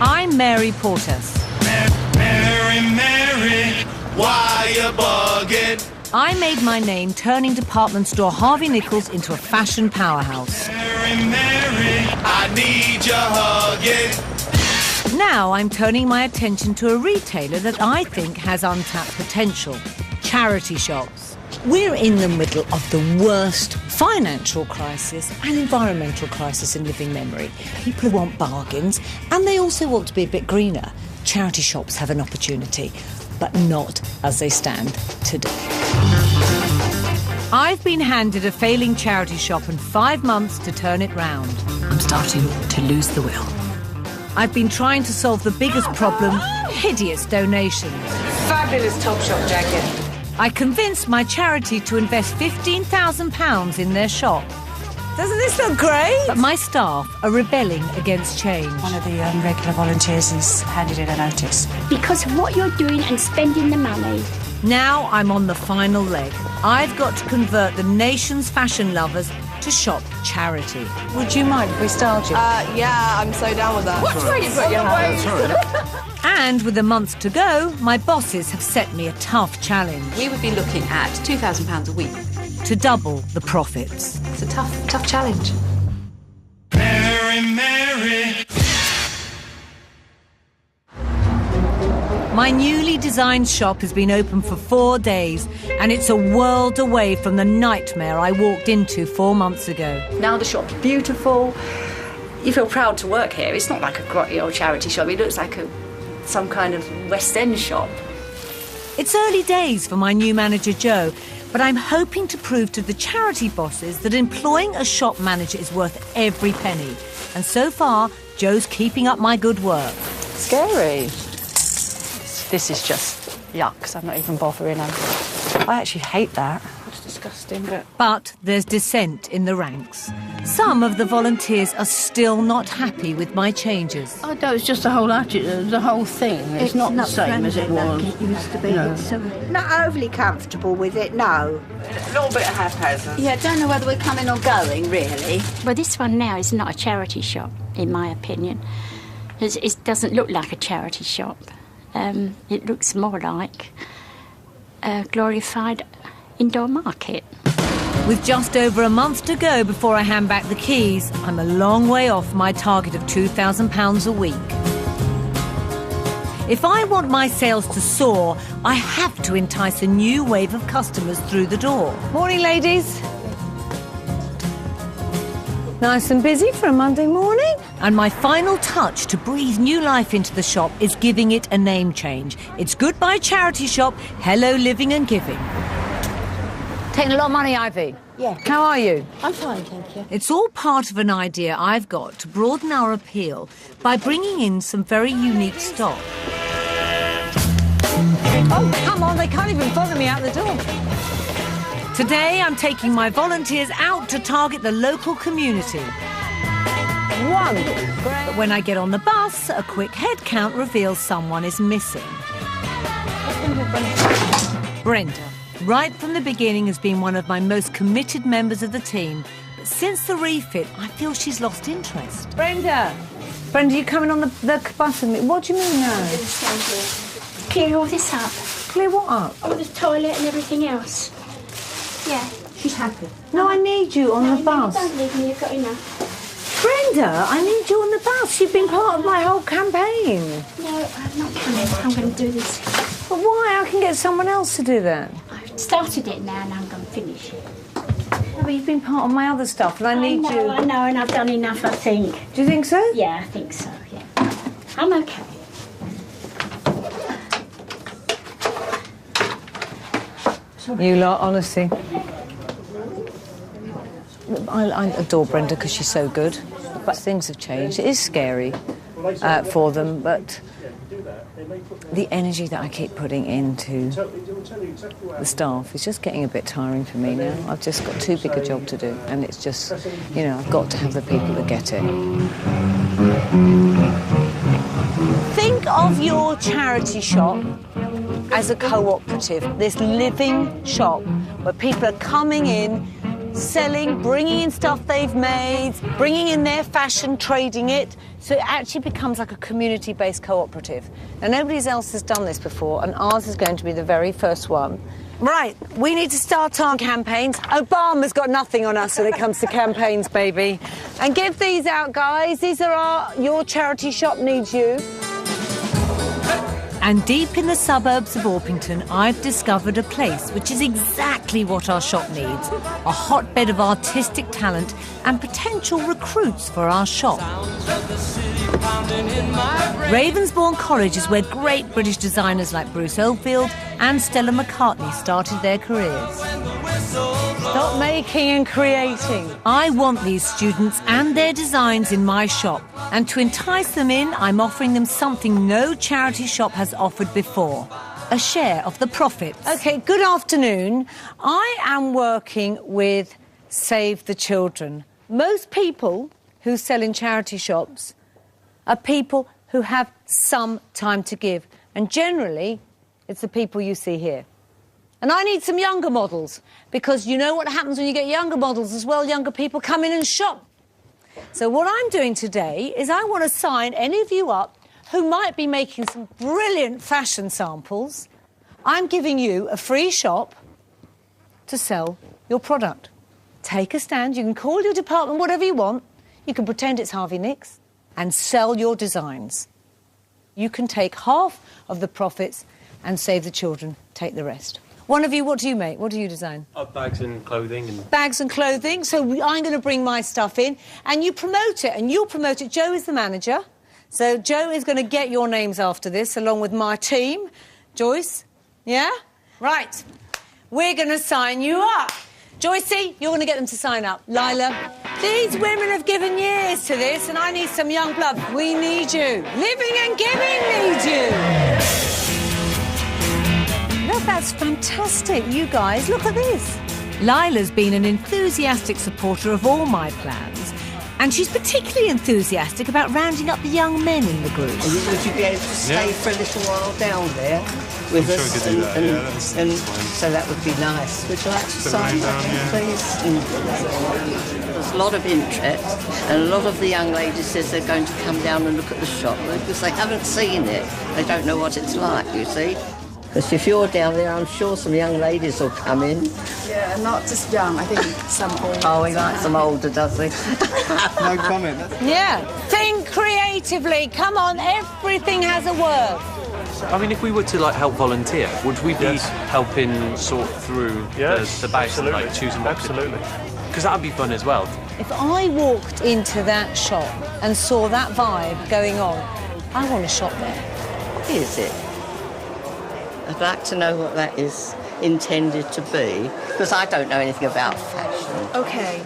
I'm Mary Portas. Mary, why you bugging? I made my name turning department store Harvey Nichols into a fashion powerhouse. Mary, I need your hugging. Now I'm turning my attention to a retailer that I think has untapped potential: charity shops. We're in the middle of the worst financial crisis and environmental crisis in living memory. People want bargains and they also want to be a bit greener. Charity shops have an opportunity, but not as they stand today. I've been handed a failing charity shop and 5 months to turn it round. I'm starting to lose the will. I've been trying to solve the biggest problem: hideous donations. Fabulous Topshop jacket. I convinced my charity to invest £15,000 in their shop. Doesn't this look great? But my staff are rebelling against change. One of the regular volunteers has handed in a notice. Because of what you're doing and spending the money. Now I'm on the final leg. I've got to convert the nation's fashion lovers to shop charity. Would you mind if we styled you? Yeah, I'm so down with that. What's wrong? You put your hands. And with a month to go, my bosses have set me a tough challenge: We would be looking at £2,000 a week. to double the profits. It's a tough challenge. Mary. My newly designed shop has been open for 4 days, and it's a world away from the nightmare I walked into 4 months ago. Now the shop's beautiful. You feel proud to work here. It's not like a grotty old charity shop. It looks like some kind of West End shop. It's early days for my new manager, Joe, but I'm hoping to prove to the charity bosses that employing a shop manager is worth every penny. And so far, Joe's keeping up my good work. Scary. This is just yuck, so I'm not even bothering. I actually hate that. It's disgusting, but... But there's dissent in the ranks. Some of the volunteers are still not happy with my changes. I know, it's just the whole attitude, the whole thing. It's not the same as it was. It used to be. Not overly comfortable with it, no. A little bit haphazard. Yeah, don't know whether we're coming or going, really. Well, this one now is not a charity shop, in my opinion. It doesn't look like a charity shop. It looks more like a glorified indoor market. With just over a month to go before I hand back the keys, I'm a long way off my target of £2,000 a week. If I want my sales to soar, I have to entice a new wave of customers through the door. Morning, ladies. Nice and busy for a Monday morning. And my final touch to breathe new life into the shop is giving it a name change. It's Goodbye Charity Shop, Hello Living and Giving. Taking a lot of money, Ivy. Yeah. How are you? I'm fine, thank you. It's all part of an idea I've got to broaden our appeal by bringing in some very unique stock. Oh, come on, they can't even follow me out the door. Today, I'm taking my volunteers out to target the local community. One. But when I get on the bus, a quick head count reveals someone is missing. Brenda, right from the beginning, has been one of my most committed members of the team. But since the refit, I feel she's lost interest. Brenda, you coming on the bus with me? What do you mean now? Clear all this up. Clear what up? All the toilet and everything else. Yeah. She's happy. No, I need you on the bus. Don't leave me, you've got enough. Brenda, I need you on the bus. You've been part of my whole campaign. No, I'm not coming. I'm going to do this. But why? I can get someone else to do that. I've started it now and I'm going to finish it. No, but you've been part of my other stuff and I need you. I know, and I've done enough, I think. Do you think so? Yeah, I think so, yeah. I'm okay. You lot, honestly. I adore Brenda because she's so good. But things have changed. It is scary for them, but the energy that I keep putting into the staff is just getting a bit tiring for me now. I've just got too big a job to do, and it's just, you know, I've got to have the people that get it. Think of your charity shop as a cooperative, this living shop where people are coming in, selling, bringing in stuff they've made, bringing in their fashion, trading it. So it actually becomes like a community-based cooperative. Now, nobody else has done this before, and ours is going to be the very first one. Right, we need to start our campaigns. Obama's got nothing on us when it comes to campaigns, baby. And give these out, guys. These are your charity shop needs you. And deep in the suburbs of Orpington, I've discovered a place which is exactly what our shop needs. A hotbed of artistic talent and potential recruits for our shop. Ravensbourne College is where great British designers like Bruce Oldfield and Stella McCartney started their careers. Stop making and creating. I want these students and their designs in my shop. And to entice them in, I'm offering them something no charity shop has offered before. A share of the profits. OK, good afternoon. I am working with Save the Children. Most people who sell in charity shops are people who have some time to give. And generally, it's the people you see here. And I need some younger models, because you know what happens when you get younger models as well. Younger people come in and shop. So what I'm doing today is I want to sign any of you up who might be making some brilliant fashion samples. I'm giving you a free shop to sell your product. Take a stand. You can call your department whatever you want. You can pretend it's Harvey Nicks and sell your designs. You can take half of the profits and Save the Children take the rest. One of you, what do you make? What do you design? Bags and clothing. Bags and clothing. So I'm going to bring my stuff in and you promote it, and you'll promote it. Joe is the manager. So Joe is going to get your names after this, along with my team. Joyce, yeah? Right. We're going to sign you up. Joycey, you're going to get them to sign up. Lila, these women have given years to this, and I need some young blood. We need you. Living and giving need you. Look, that's fantastic, you guys. Look at this. Lila's been an enthusiastic supporter of all my plans, and she's particularly enthusiastic about rounding up the young men in the group. Would you be able to stay for a little while down there with us? Sure, we could do that. And so that would be nice. Would you like to sign that, please? There's a lot of interest, and a lot of the young ladies says they're going to come down and look at the shop because they haven't seen it. They don't know what it's like, you see. Because if you're down there, I'm sure some young ladies will come in. Yeah, not just young, I think some older. Oh, he likes them older, does he? No comment. Yeah. Think creatively. Come on, everything has a word. I mean, if we were to help volunteer, would we be helping sort through the bags and choosing what? Absolutely. Because that would be fun as well. If I walked into that shop and saw that vibe going on, I want to shop there. Is it? I'd like to know what that is intended to be, because I don't know anything about fashion. Okay.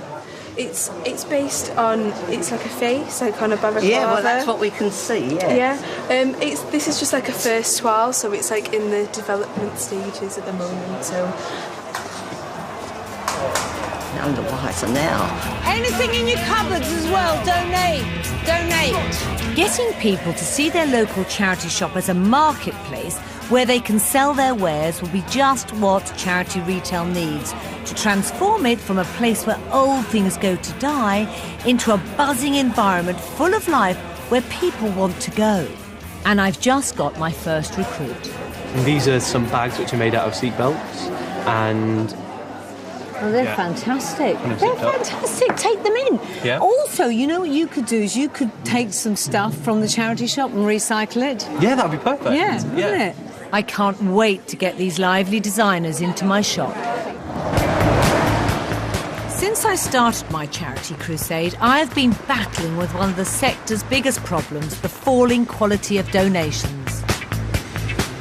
It's based on, it's like a face, like on a balaclava. Yeah, well, that's what we can see, Yeah. This is just like a first toile, so it's like in the development stages at the moment, so... I'm the wiser now. Anything in your cupboards as well, donate. Donate. Getting people to see their local charity shop as a marketplace where they can sell their wares will be just what charity retail needs to transform it from a place where old things go to die into a buzzing environment full of life where people want to go. And I've just got my first recruit. And these are some bags which are made out of seat belts, and Oh, they're fantastic. And They're fantastic. Take them in. Yeah. Also, you know what you could do is you could take some stuff from the charity shop and recycle it. Yeah, that would be perfect. Yeah, wouldn't it? I can't wait to get these lively designers into my shop. Since I started my charity crusade, I have been battling with one of the sector's biggest problems, the falling quality of donations.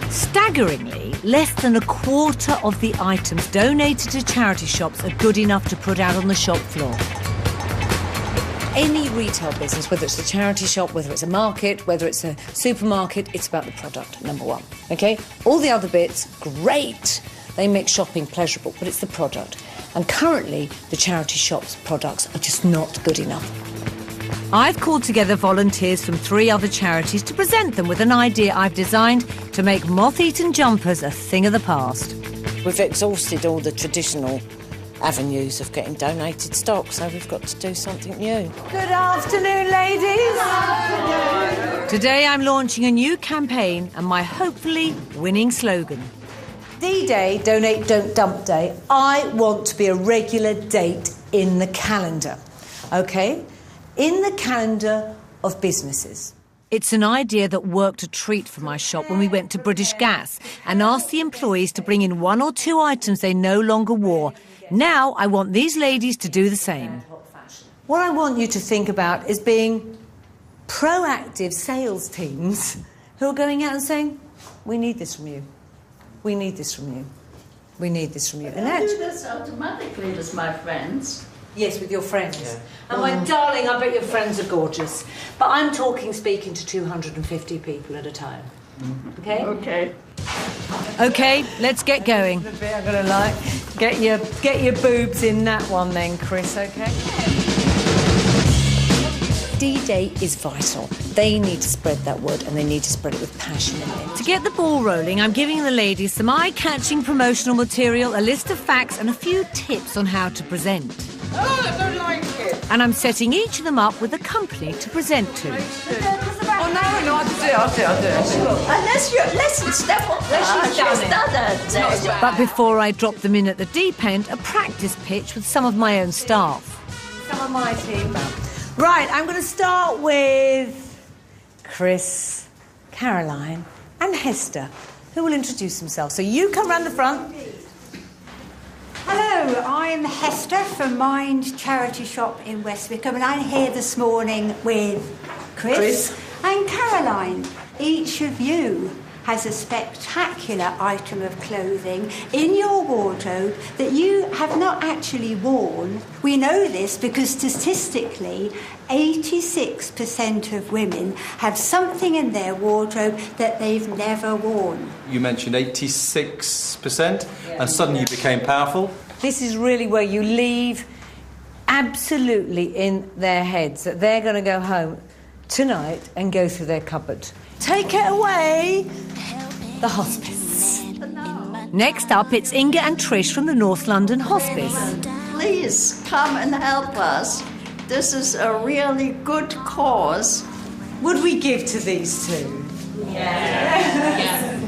Staggeringly, less than a quarter of the items donated to charity shops are good enough to put out on the shop floor. Any retail business, whether it's a charity shop, whether it's a market, whether it's a supermarket, it's about the product, number one, OK? All the other bits, great. They make shopping pleasurable, but it's the product. And currently, the charity shop's products are just not good enough. I've called together volunteers from 3 other charities to present them with an idea I've designed to make moth-eaten jumpers a thing of the past. We've exhausted all the traditional avenues of getting donated stock, so we've got to do something new. Good afternoon, ladies. Today I'm launching a new campaign and my hopefully winning slogan. D-Day, Donate, Don't Dump Day. I want to be a regular date in the calendar, OK? In the calendar of businesses. It's an idea that worked a treat for my shop when we went to British Gas and asked the employees to bring in 1 or 2 items they no longer wore. Now I want these ladies to do the same. What I want you to think about is being proactive sales teams who are going out and saying, we need this from you. We need this from you. We need this from you. And I do this automatically with my friends. Yes, with your friends. Yeah. And my darling, I bet your friends are gorgeous. But I'm talking speaking to 250 people at a time. OK? OK. OK, let's get going. The bit I'm going to like. Get your boobs in that one then, Chris, OK? D-Day is vital. They need to spread that word and they need to spread it with passion in it. To get the ball rolling, I'm giving the ladies some eye-catching promotional material, a list of facts and a few tips on how to present. Oh, I don't like it. And I'm setting each of them up with a company to present to. Oh, no, I'll do it. Unless step up. She's done it. But before I drop them in at the deep end, a practice pitch with some of my own staff. Some of my team. Right, I'm going to start with Chris, Caroline and Hester, who will introduce themselves. So you come round the front. Hello, I'm Hester from Mind Charity Shop in West Wickham, and I'm here this morning with Chris and Caroline. Each of you has a spectacular item of clothing in your wardrobe that you have not actually worn. We know this because statistically 86% of women have something in their wardrobe that they've never worn. You mentioned 86% and suddenly you became powerful. This is really where you leave absolutely in their heads that they're going to go home tonight and go through their cupboard. Take it away, the hospice. Next up, it's Inga and Trish from the North London Hospice. Please come and help us. This is a really good cause. Would we give to these two? Yeah.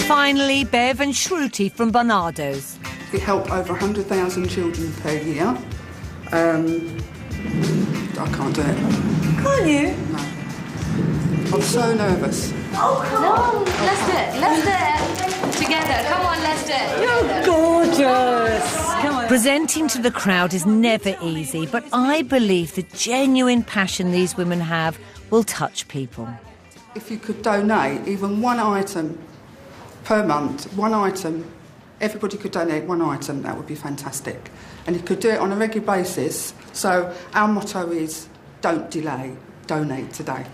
Finally, Bev and Shruti from Barnardo's. We help over 100,000 children per year. I can't do it. Can't you? No. I'm so nervous. Oh, come on. Let's do it. Let's do it. Together. Come on, let's do it. You're gorgeous. Come on. Presenting to the crowd is never easy, but I believe the genuine passion these women have will touch people. If you could donate even one item per month, one item, everybody could donate one item, that would be fantastic. And you could do it on a regular basis. So our motto is, don't delay, donate today.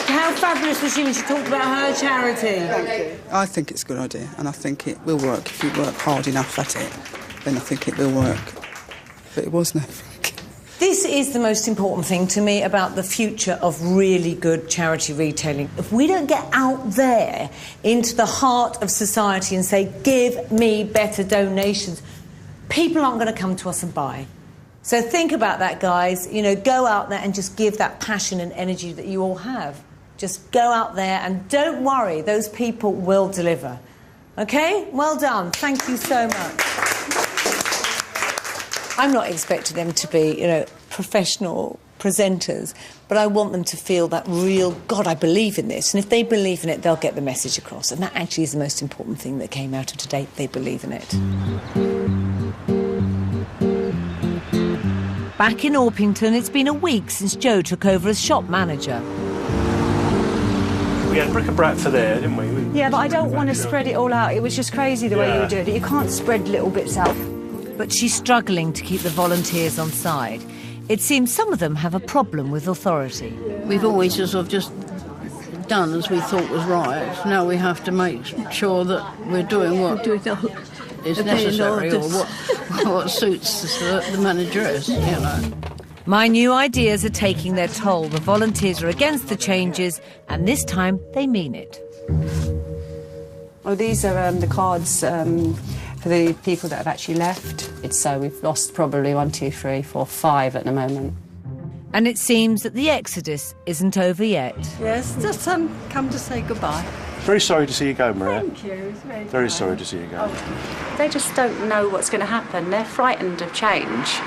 How fabulous was she when she talked about her charity? Thank you. I think it's a good idea, and I think it will work. If you work hard enough at it, then I think it will work. But it was nothing. This is the most important thing to me about the future of really good charity retailing. If we don't get out there into the heart of society and say, give me better donations, people aren't going to come to us and buy. So think about that, guys. You know, go out there and just give that passion and energy that you all have. Just go out there and don't worry, those people will deliver. OK? Well done. Thank you so much. I'm not expecting them to be, you know, professional presenters, but I want them to feel that real, God, I believe in this. And if they believe in it, they'll get the message across. And that actually is the most important thing that came out of today. They believe in it. Back in Orpington, it's been a week since Joe took over as shop manager. We had bric-a-brac for there, didn't we? Yeah, but I don't want to spread it all out. It was just crazy the way you were doing it. You can't spread little bits out. But she's struggling to keep the volunteers on side. It seems some of them have a problem with authority. We've always sort of just done as we thought was right. Now we have to make sure that we're doing what is necessary or what suits the manageress, you know. My new ideas are taking their toll. The volunteers are against the changes, and this time they mean it. Oh, these are the cards for the people that have actually left. So we've lost probably 1, 2, 3, 4, 5 at the moment. And it seems that the exodus isn't over yet. Yes, just come to say goodbye. Very sorry to see you go, Maria. Thank you. It's Very sorry to see you go. They just don't know what's going to happen. They're frightened of change.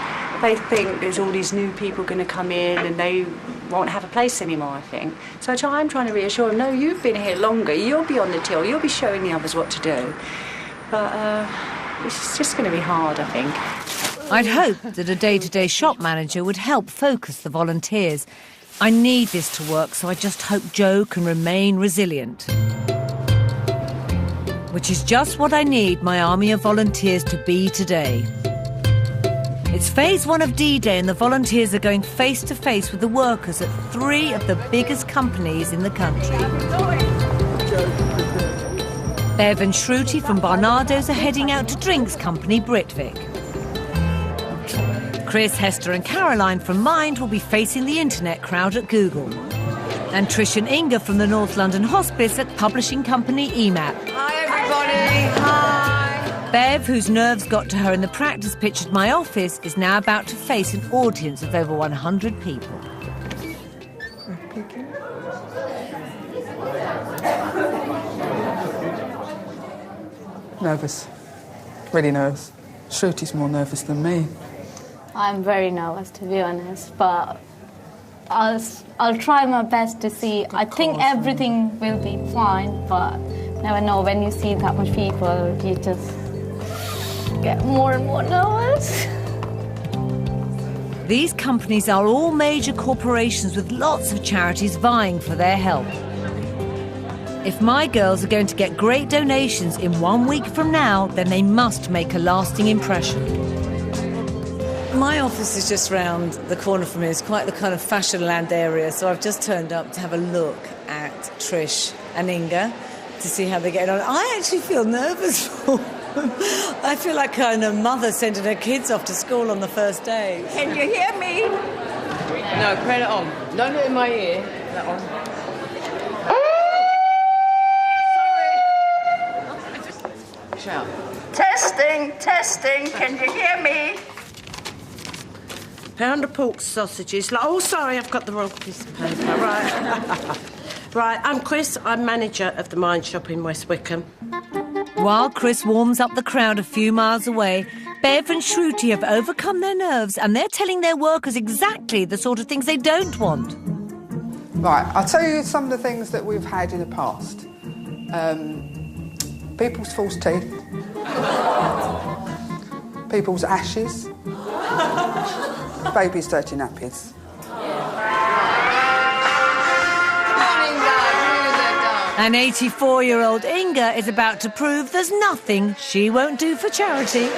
They think there's all these new people going to come in and they won't have a place anymore, I think. So I'm trying to reassure them, no, you've been here longer, you'll be on the till, you'll be showing the others what to do. But it's just going to be hard, I think. I'd hoped that a day-to-day shop manager would help focus the volunteers. I need this to work, so I just hope Jo can remain resilient. Which is just what I need my army of volunteers to be today. It's phase 1 of D-Day and the volunteers are going face-to-face with the workers at 3 of the biggest companies in the country. Bev and Shruti from Barnardo's are heading out to drinks company Britvic. Chris, Hester and Caroline from Mind will be facing the internet crowd at Google. And Trish and Inga from the North London Hospice at publishing company EMAP. Hi, everybody. Hi. Bev, whose nerves got to her in the practice pitch at my office, is now about to face an audience of over 100 people. Nervous. Really nervous. Shruti's more nervous than me. I'm very nervous, to be honest, but I'll try my best to see. I think everything will be fine, but never know. When you see that much people, you just get more and more nervous. These companies are all major corporations with lots of charities vying for their help. If my girls are going to get great donations in 1 week from now, then they must make a lasting impression. My office is just round the corner from here. It's quite the kind of fashion land area, so I've just turned up to have a look at Trish and Inga to see how they're getting on. I actually feel nervous for them. I feel like kind of mother sending her kids off to school on the first day. Can you hear me? No, put it on. Don't do it in my ear. That one. Shout. Testing, can you hear me? Pound of pork sausages. Oh, sorry, I've got the wrong piece of paper. Right. Right, I'm Chris. I'm manager of the Mind Shop in West Wickham. While Chris warms up the crowd a few miles away, Bev and Shruti have overcome their nerves and they're telling their workers exactly the sort of things they don't want. Right, I'll tell you some of the things that we've had in the past. People's false teeth. People's ashes. Baby's dirty nappies. An 84-year-old Inga is about to prove there's nothing she won't do for charity.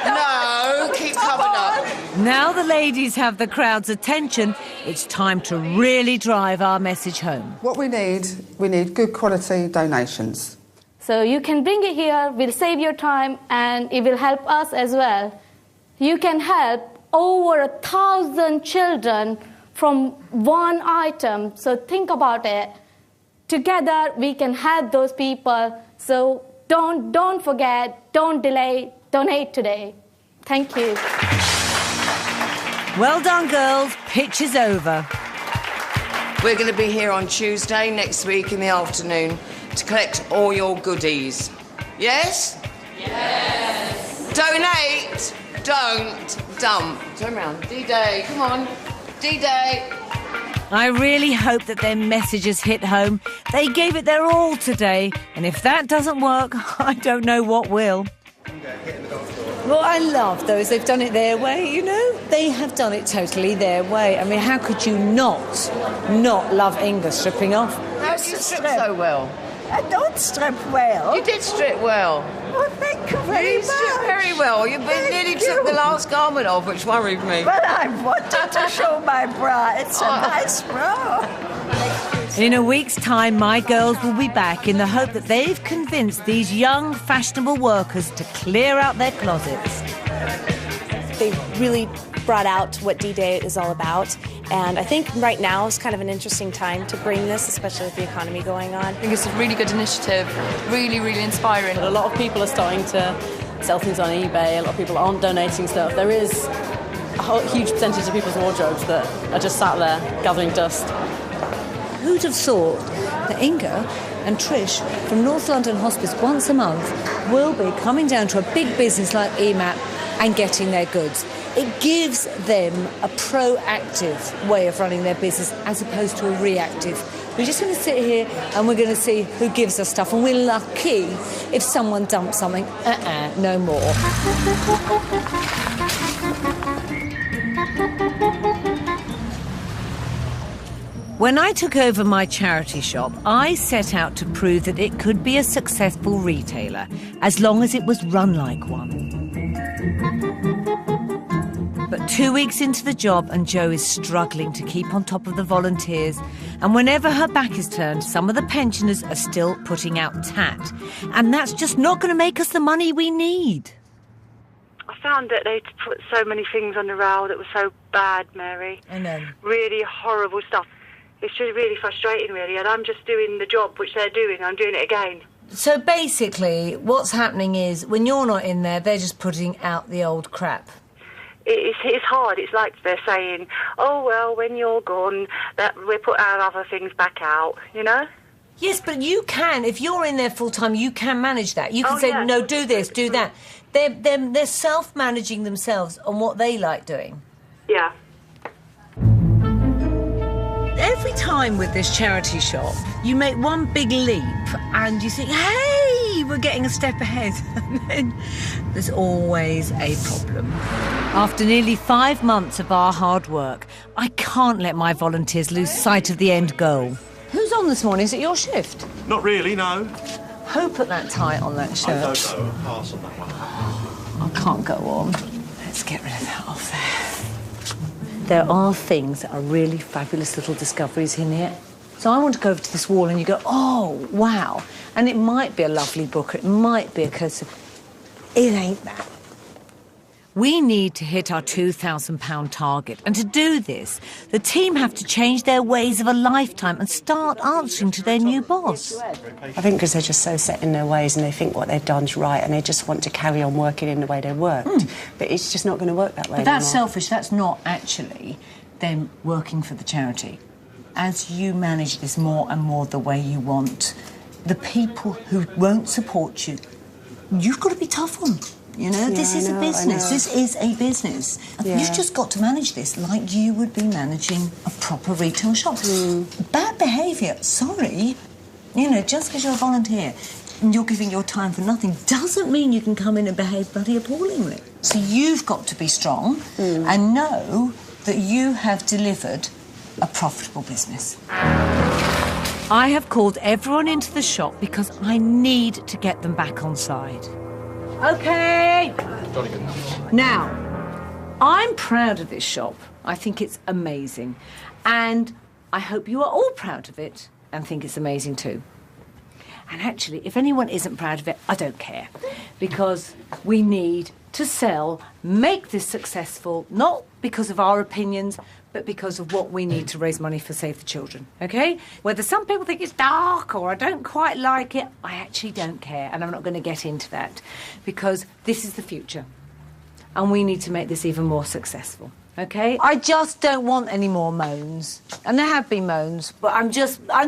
No, keep covered up. Now the ladies have the crowd's attention, it's time to really drive our message home. What we need good quality donations. So you can bring it here, we'll save your time, and it will help us as well. You can help over 1,000 children from one item, so think about it. Together we can help those people, so don't forget, don't delay, donate today. Thank you. Well done, girls. Pitch is over. We're going to be here on Tuesday next week in the afternoon to collect all your goodies. Yes? Yes. Donate, don't dump. Turn around. D-Day, come on. D-Day. I really hope that their messages hit home. They gave it their all today, and if that doesn't work, I don't know what will. What I love, though, is they've done it their way, you know? They have done it totally their way. I mean, how could you not love Inga stripping off? How do you strip so well? I don't strip well. You did strip well. Well, thank you very much. You stripped very well. You nearly took the last garment off, which worried me. But I wanted to show my bra. It's a nice bra. In a week's time, my girls will be back in the hope that they've convinced these young, fashionable workers to clear out their closets. They've really brought out what D-Day is all about. And I think right now is kind of an interesting time to bring this, especially with the economy going on. I think it's a really good initiative, really, really inspiring. A lot of people are starting to sell things on eBay. A lot of people aren't donating stuff. There is a huge percentage of people's wardrobes that are just sat there gathering dust. Who'd have thought that Inga and Trish from North London Hospice once a month will be coming down to a big business like EMAP and getting their goods? It gives them a proactive way of running their business as opposed to a reactive. We're just going to sit here and we're going to see who gives us stuff, and we're lucky if someone dumps something. No more. When I took over my charity shop, I set out to prove that it could be a successful retailer as long as it was run like one. But 2 weeks into the job and Jo is struggling to keep on top of the volunteers, and whenever her back is turned, some of the pensioners are still putting out tat. And that's just not going to make us the money we need. I found that they'd put so many things on the rail that were so bad, Mary. I know. Really horrible stuff. It's just really frustrating, really, and I'm just doing the job which they're doing. I'm doing it again. So basically, what's happening is, when you're not in there, they're just putting out the old crap. It's hard. It's like they're saying, oh, well, when you're gone, that we put our other things back out, you know? Yes, but you can. If you're in there full-time, you can manage that. You can say, yeah. no, do this, do that. They're self-managing themselves on what they like doing. Yeah. Every time with this charity shop, you make one big leap and you think, hey, we're getting a step ahead. And then there's always a problem. After nearly 5 months of our hard work, I can't let my volunteers lose sight of the end goal. Who's on this morning? Is it your shift? Not really, no. Who put that tie on that shirt? I don't know. Pass on that one. I can't go on. Let's get rid of that off there. There are things that are really fabulous little discoveries in here. So I want to go over to this wall and you go, oh, wow. And it might be a lovely book, it might be a cursive. It ain't that. We need to hit our £2,000 target. And to do this, the team have to change their ways of a lifetime and start answering to their new boss. I think because they're just so set in their ways and they think what they've done's right and they just want to carry on working in the way they worked. But it's just not going to work that way But that's anymore. selfish. That's not actually them working for the charity. As you manage this more and more the way you want, the people who won't support you, you've got to be tough on. You know, this is a business. This is a business. Yeah. You've just got to manage this like you would be managing a proper retail shop. Bad behaviour, sorry. You know, just because you're a volunteer and you're giving your time for nothing doesn't mean you can come in and behave bloody appallingly. So you've got to be strong and know that you have delivered a profitable business. I have called everyone into the shop because I need to get them back on side. OK. Now, I'm proud of this shop. I think it's amazing. And I hope you are all proud of it and think it's amazing too. And actually, if anyone isn't proud of it, I don't care. Because we need to sell, make this successful, not because of our opinions, but because of what we need to raise money for Save the Children, OK? Whether some people think it's dark or I don't quite like it, I actually don't care, and I'm not going to get into that, because this is the future, and we need to make this even more successful, OK? I just don't want any more moans, and there have been moans, but I'm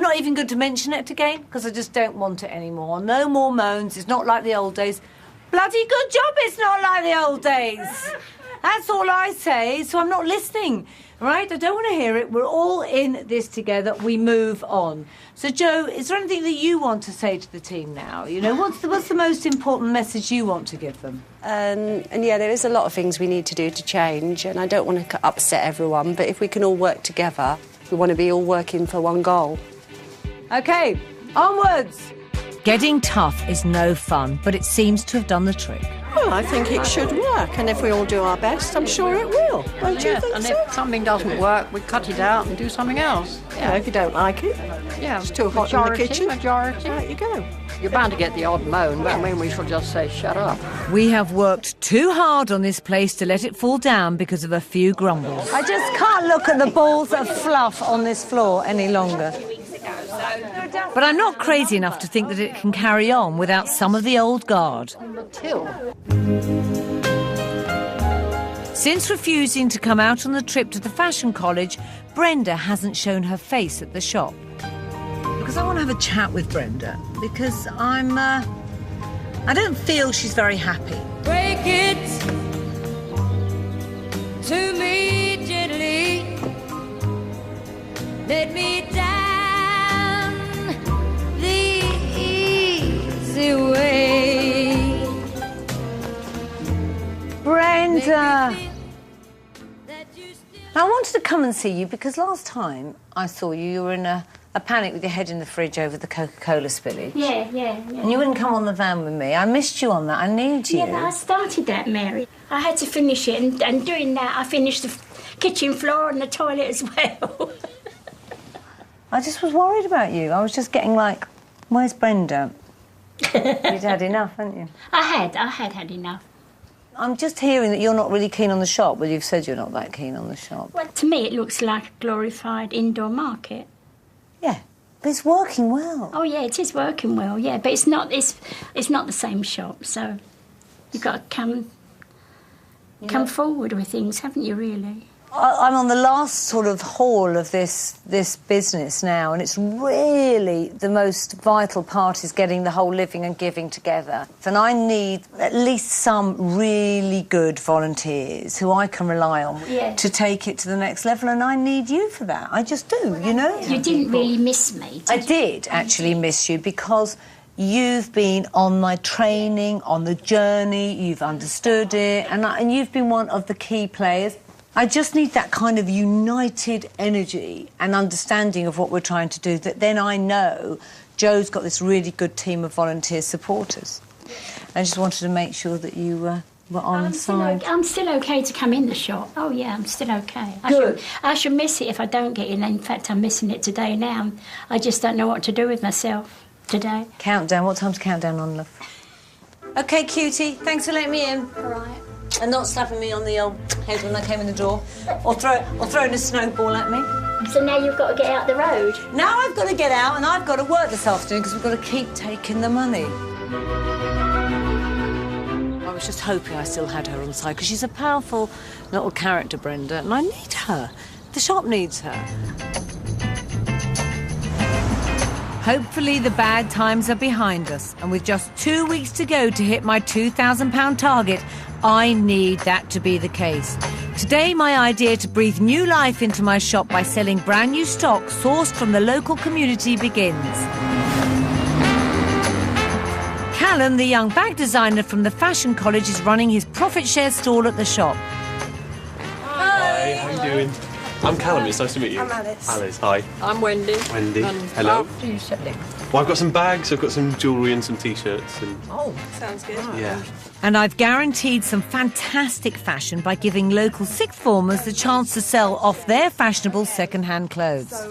not even going to mention it again, because I just don't want it anymore. No more moans. It's not like the old days. Bloody good job it's not like the old days. That's all I say, so I'm not listening. All right, I don't want to hear it. We're all in this together. We move on. So, Jo, is there anything that you want to say to the team now? You know, what's the most important message you want to give them? And yeah, there is a lot of things we need to do to change, and I don't want to upset everyone, but if we can all work together, we want to be all working for one goal. OK, onwards! Getting tough is no fun, but it seems to have done the trick. Well, I think it should work, and if we all do our best, I'm sure it will. Don't you think and so? if something doesn't work, we cut it out and do something else. Yeah, if you don't like it. Yeah, it's too hot in the kitchen. Majority. Out you go. You're bound to get the odd moan, but I mean, we shall just say, shut up. We have worked too hard on this place to let it fall down because of a few grumbles. I just can't look at the balls of fluff on this floor any longer. But I'm not crazy enough to think that it can carry on without some of the old guard. Since refusing to come out on the trip to the fashion college, Brenda hasn't shown her face at the shop. Because I want to have a chat with Brenda, because I don't feel she's very happy. Break it to me gently. Let me down the easy way. Brenda! I wanted to come and see you because last time I saw you, you were in a panic with your head in the fridge over the Coca-Cola spillage. Yeah. And you wouldn't come on the van with me. I missed you on that. I need you. Yeah, but I started that, Mary. I had to finish it, and doing that, I finished the kitchen floor and the toilet as well. I just was worried about you. I was just getting like, where's Brenda? You'd had enough, hadn't you? I had enough. I'm just hearing that you're not really keen on the shop. Well, you've said you're not that keen on the shop. Well, to me, it looks like a glorified indoor market. Yeah, but it's working well. Oh, yeah, it is working well, yeah, but it's not the same shop, so you've got to come forward with things, haven't you, really? I'm on the last sort of haul of this business now, and it's really the most vital part is getting the whole living and giving together. And I need at least some really good volunteers who I can rely on to take it to the next level, and I need you for that. I just do, you know? You didn't really miss me, I did actually miss you because you've been on my training, on the journey, you've understood it, and you've been one of the key players. I just need that kind of united energy and understanding of what we're trying to do, that then I know Jo's got this really good team of volunteer supporters. I just wanted to make sure that you were on side. I'm still OK to come in the shop. Oh, yeah, I'm still OK. Good. I should miss it if I don't get in. In fact, I'm missing it today now. I just don't know what to do with myself today. Countdown. What time's countdown on, love? OK, cutie. Thanks for letting me in. All right. And not slapping me on the old head when I came in the door. Or throwing a snowball at me. So now you've got to get out the road? Now I've got to get out and I've got to work this afternoon because we've got to keep taking the money. I was just hoping I still had her on side because she's a powerful little character, Brenda, and I need her. The shop needs her. Hopefully the bad times are behind us, and with just 2 weeks to go to hit my £2,000 target, I need that to be the case. Today, my idea to breathe new life into my shop by selling brand new stock sourced from the local community begins. Callum, the young bag designer from the fashion college, is running his profit share stall at the shop. Hi, how you doing? I'm Callum, it's nice to meet you. I'm Alice. Alice, hi. I'm Wendy. Wendy, And hello. after you selling. Well, I've got some bags, I've got some jewellery and some T-shirts and... Oh, sounds good. Yeah. And I've guaranteed some fantastic fashion by giving local sixth formers the chance to sell off their fashionable second-hand clothes.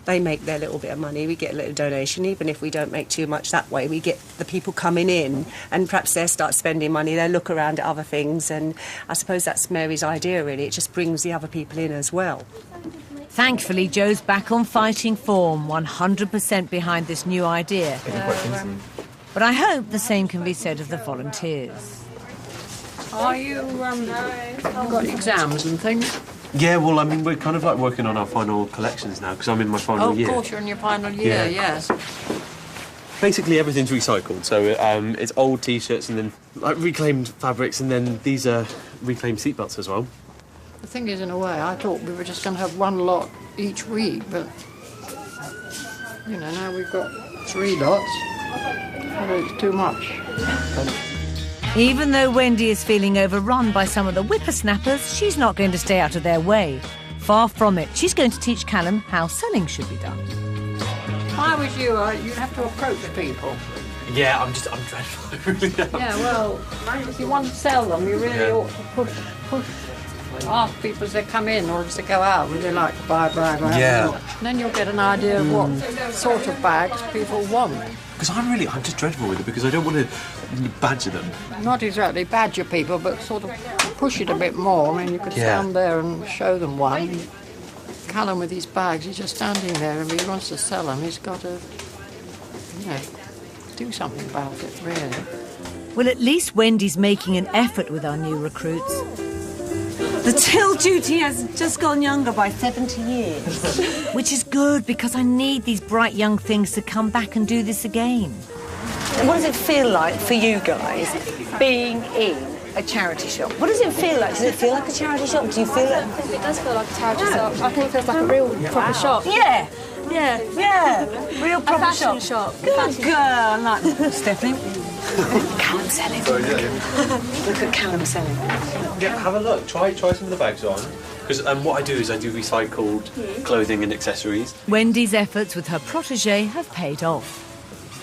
They make their little bit of money, we get a little donation, even if we don't make too much that way. We get the people coming in and perhaps they'll start spending money, they'll look around at other things, and I suppose that's Mary's idea, really. It just brings the other people in as well. Thankfully, Jo's back on fighting form, 100% behind this new idea. But I hope the same can be said of the volunteers. Are you, got exams and things? Yeah, well, I mean, we're kind of like working on our final collections now, because I'm in my final year. Of course, you're in your final year, yes. Basically, everything's recycled, so it's old T-shirts and then like reclaimed fabrics, and then these are reclaimed seatbelts as well. The thing is, in a way, I thought we were just going to have one lot each week, but, you know, now we've got 3 lots. It's too much. Even though Wendy is feeling overrun by some of the whippersnappers, she's not going to stay out of their way. Far from it. She's going to teach Callum how selling should be done. If I was you, you'd have to approach people. Yeah, I'm dreadful. I really am. Yeah, well, if you want to sell them, you really ought to push. Ask people as they come in or as they go out, would they like to buy a bag? Yeah. And then you'll get an idea of what sort of bags people want. Because I'm just dreadful with it because I don't want to badger them. Not exactly badger people, but sort of push it a bit more. I mean, you could stand there and show them one. Callum with his bags, he's just standing there, and if he wants to sell them, he's got to, you know, do something about it, really. Well, at least Wendy's making an effort with our new recruits. The till duty has just gone younger by 70 years. Which is good, because I need these bright young things to come back and do this again. What does it feel like for you guys being in a charity shop? What does it feel like? Does it feel like a charity shop? Do you feel it? I think it does feel like a charity shop. I think it feels like a real proper shop. Yeah. Yeah. Real proper a fashion shop. Good girl. I like that. Stephanie. Callum selling. Look at Callum selling. Yeah, have a look. Try some of the bags on. Because what I do is I do recycled clothing and accessories. Wendy's efforts with her protégé have paid off.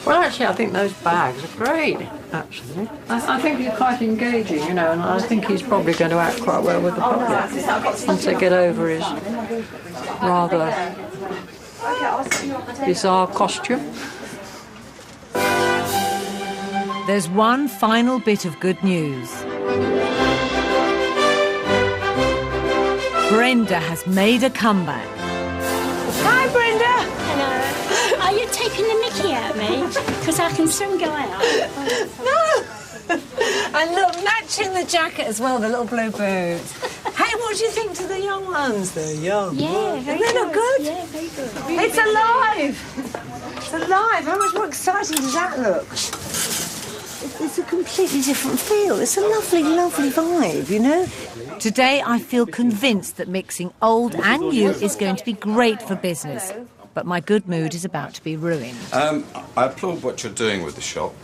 Well, actually, I think those bags are great, actually. I think he's quite engaging, you know, and I think he's probably going to act quite well with the public once they get over his rather bizarre costume. There's one final bit of good news. Brenda has made a comeback. Hi, Brenda. Hello. Are you taking the mickey out of me? Because I can soon go out. No. And look, matching the jacket as well, the little blue boots. Hey, what do you think to the young ones? They're young. Yeah, very they look good. Yeah, very good. It's alive. It's alive. How much more exciting does that look? It's a completely different feel. It's a lovely, lovely vibe, you know? Today, I feel convinced that mixing old and new is going to be great for business. But my good mood is about to be ruined. I applaud what you're doing with the shop,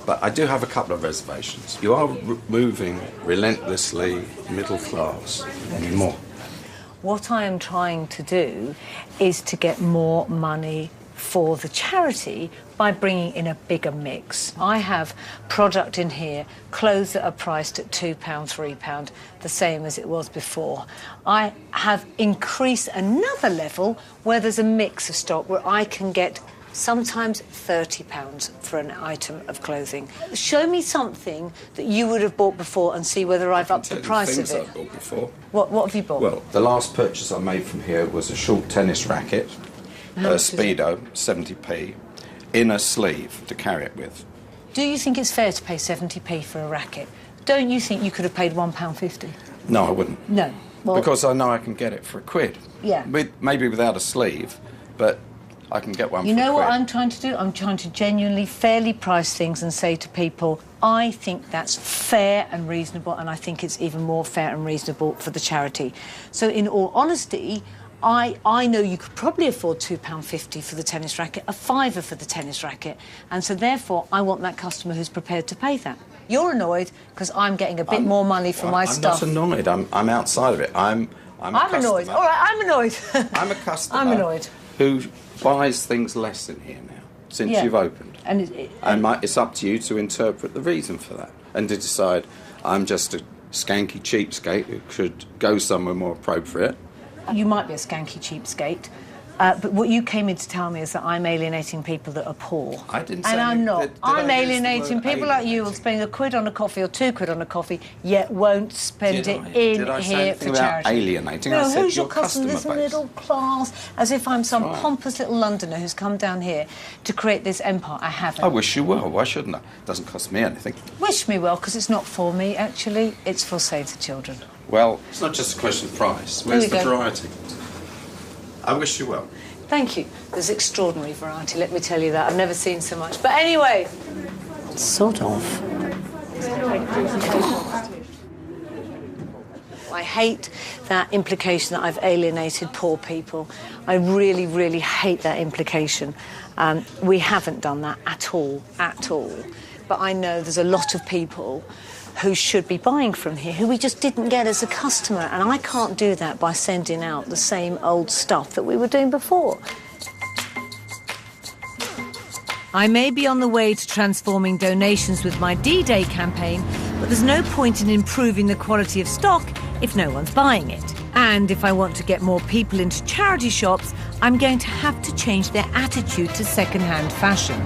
but I do have a couple of reservations. You are moving relentlessly middle class anymore. What I am trying to do is to get more money for the charity by bringing in a bigger mix. I have product in here, clothes that are priced at £2, £3, the same as it was before. I have increased another level where there's a mix of stock where I can get sometimes £30 for an item of clothing. Show me something that you would have bought before and see whether I've upped the price of it. I've bought before. What have you bought? Well, the last purchase I made from here was a short tennis racket, a Speedo, 70p, in a sleeve to carry it with. Do you think it's fair to pay 70p for a racket? Don't you think you could have paid £1.50? No, I wouldn't. No. Well, because I know I can get it for £1. Yeah. Maybe without a sleeve, but I can get one you for know £1. what I'm trying to do? I'm trying to genuinely fairly price things and say to people, I think that's fair and reasonable, and I think it's even more fair and reasonable for the charity. So in all honesty, I know you could probably afford £2.50 for the tennis racket, a £5 for the tennis racket, and so therefore I want that customer who's prepared to pay that. You're annoyed because I'm getting a bit more money for my stuff. I'm not annoyed. I'm outside of it. I'm annoyed. All right, I'm annoyed. I'm a customer. I'm annoyed. Who buys things less in here now since you've opened, and it's up to you to interpret the reason for that and to decide I'm just a skanky cheapskate who could go somewhere more appropriate. You might be a skanky cheapskate, but what you came in to tell me is that I'm alienating people that are poor. I didn't say and I'm not. I'm I use the alienating word people like you will spend £1 on a coffee or £2 on a coffee, yet won't spend it in here for charity. Alienating? No, I said who's your your customer? This base. middle class, as if I'm some pompous little Londoner who's come down here to create this empire. I haven't. I wish you well. Why shouldn't I? It doesn't cost me anything. Wish me well, because it's not for me, actually. It's for Save the Children. Well, it's not just a question of price. Where's the variety? I wish you well. Thank you. There's extraordinary variety, let me tell you that. I've never seen so much. But anyway, sort of. I hate that implication that I've alienated poor people. I really, really hate that implication. We haven't done that at all. But I know there's a lot of people who should be buying from here, who we just didn't get as a customer, and I can't do that by sending out the same old stuff that we were doing before. I may be on the way to transforming donations with my D-Day campaign, but there's no point in improving the quality of stock if no one's buying it. And if I want to get more people into charity shops, I'm going to have to change their attitude to second-hand fashion.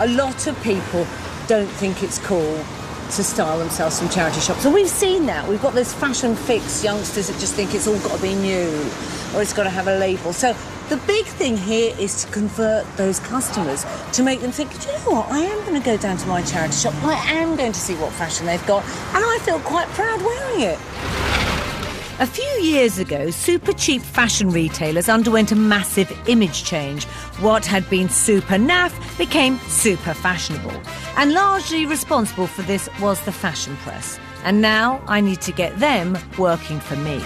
A lot of people don't think it's cool to style themselves from charity shops. And we've seen that. We've got this fashion fix youngsters that just think it's all got to be new or it's got to have a label. So the big thing here is to convert those customers, to make them think, do you know what, I am going to go down to my charity shop, I am going to see what fashion they've got, and I feel quite proud wearing it. A few years ago, super cheap fashion retailers underwent a massive image change. What had been super naff became super fashionable. And largely responsible for this was the fashion press. And now I need to get them working for me.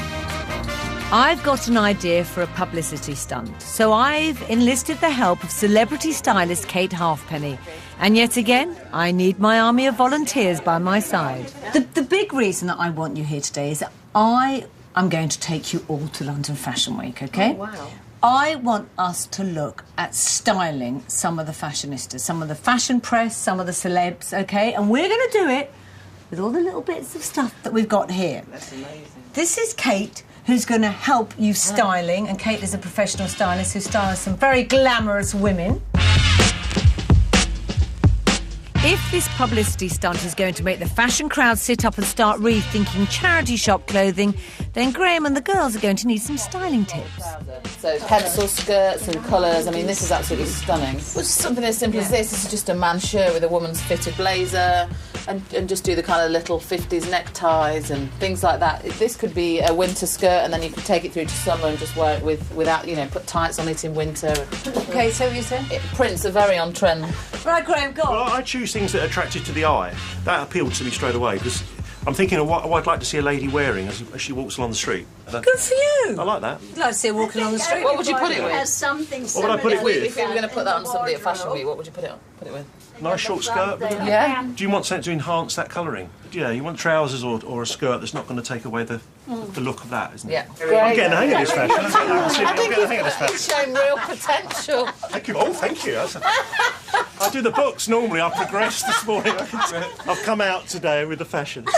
I've got an idea for a publicity stunt, so I've enlisted the help of celebrity stylist Kate Halfpenny. And yet again, I need my army of volunteers by my side. The big reason that I want you here today is that I'm going to take you all to London Fashion Week, OK? Oh, wow. I want us to look at styling some of the fashionistas, some of the fashion press, some of the celebs, OK? And we're going to do it with all the little bits of stuff that we've got here. That's amazing. This is Kate, who's going to help you styling, and Kate is a professional stylist who styles some very glamorous women. If this publicity stunt is going to make the fashion crowd sit up and start rethinking charity shop clothing, then Graham and the girls are going to need some styling tips. So pencil skirts and colours, I mean, this is absolutely stunning. Well, just something as simple as this. This is just a man's shirt with a woman's fitted blazer, and just do the kind of little 50s neckties and things like that. This could be a winter skirt, and then you could take it through to summer and just wear it without, you know, put tights on it in winter. OK, so you say? Prints are very on trend. Right, Graham, go on. Well, I choose things that are attractive to the eye. That appealed to me straight away, because I'm thinking of what I'd like to see a lady wearing as she walks along the street. Good for you. I like that. You'd like to see her walking along the street. What would you put it with? Something What would I put it with? If you were going to put that on somebody at Fashion Week, what would you put it with? Nice short skirt. Yeah. Do you want something to enhance that colouring? Yeah, you want trousers or a skirt that's not going to take away the look of that, isn't it? Yeah. I'm getting the hang of this fashion. I think it's shown real potential. Thank you. Oh, thank you. I do the books normally. I progressed this morning. I've come out today with the fashions.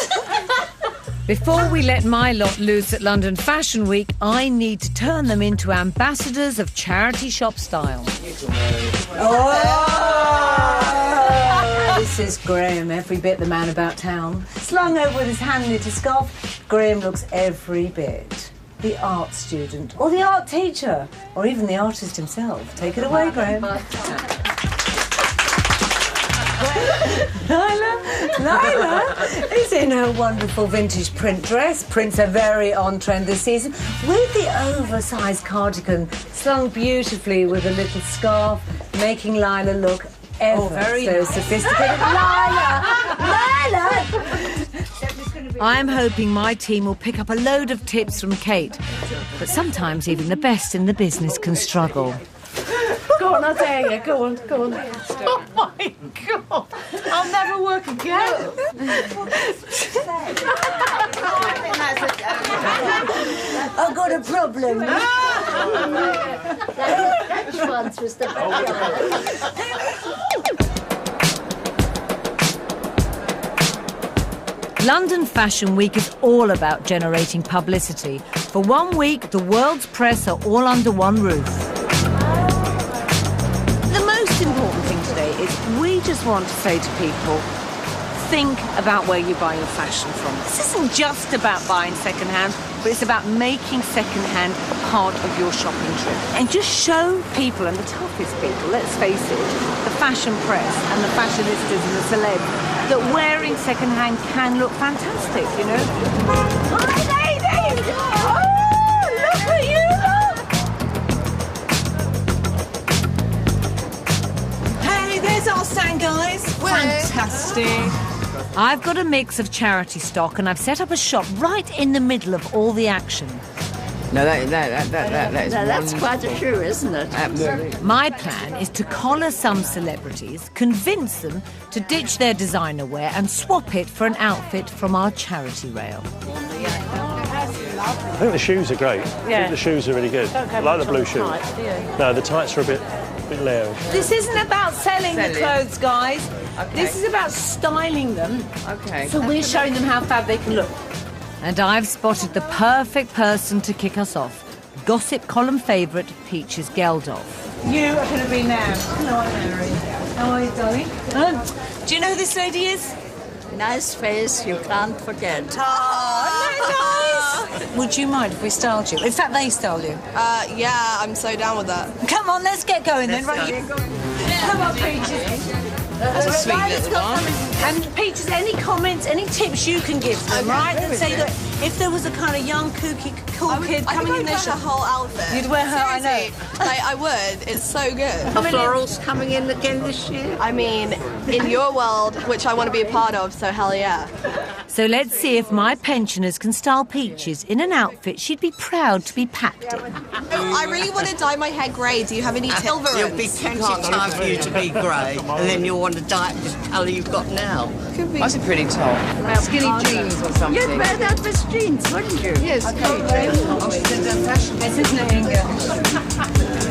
Before we let my lot loose at London Fashion Week, I need to turn them into ambassadors of charity shop style. This is Graham, every bit the man about town. Slung over with his hand-knit scarf, Graham looks every bit the art student, or the art teacher, or even the artist himself. Take it away, Graham. Lila is in her wonderful vintage print dress. Prints are very on trend this season, with the oversized cardigan slung beautifully with a little scarf, making Lila look ever so sophisticated. Lila! I'm hoping my team will pick up a load of tips from Kate, but sometimes even the best in the business can struggle. Go on, I dare you. Go on. Oh, my God. I'll never work again. I've got a problem. Which ones was the London Fashion Week is all about generating publicity. For 1 week, the world's press are all under one roof. The most important thing today is we just want to say to people, think about where you buy your fashion from. This isn't just about buying second-hand, but it's about making second-hand a part of your shopping trip. And just show people, and the toughest people, let's face it, the fashion press and the fashionistas and the celebs, that wearing second-hand can look fantastic, you know? Hi, ladies! Oh, look at you, look! Hey, there's our stand, guys. Fantastic. I've got a mix of charity stock and I've set up a shop right in the middle of all the action. No, that's quite a shoe, isn't it? Absolutely. My plan is to collar some celebrities, convince them to ditch their designer wear and swap it for an outfit from our charity rail. I think the shoes are great. I think the shoes are really good. I like the blue shoes. Tights, do you? No, the tights are a bit loud. This isn't about selling the clothes, guys. Okay. This is about styling them. Okay. So we're showing them how fab they can look. And I've spotted the perfect person to kick us off. Gossip column favourite, Peaches Geldof. You are going to be now. Hello, Mary. How are you, darling? Do you know who this lady is? Nice face, you can't forget. Oh, nice. Would you mind if we styled you? In fact, they style you. Yeah, I'm so down with that. Come on, let's get going then. Right. Come on, Peaches. That's a sweet little one. And Peaches, any comments, any tips you can give them, right? And say that if there was a kind of young, kooky, cool kid coming in there, her whole outfit. You'd wear her, I know. Like, I would. It's so good. Are florals coming in again this year? I mean, in your world, which I want to be a part of, so hell yeah. So let's see if my pensioners can style Peaches in an outfit she'd be proud to be packed in. I really want to dye my hair grey. Do you have any tips? There'll be plenty of time for you to be grey, and then you'll want to dye it the colour you've got now. Could be. That's a pretty top. Skinny jeans or something. You'd wear that with jeans, wouldn't you? Yes. Okay. Oh, she did that fashion. This isn't it, Inga?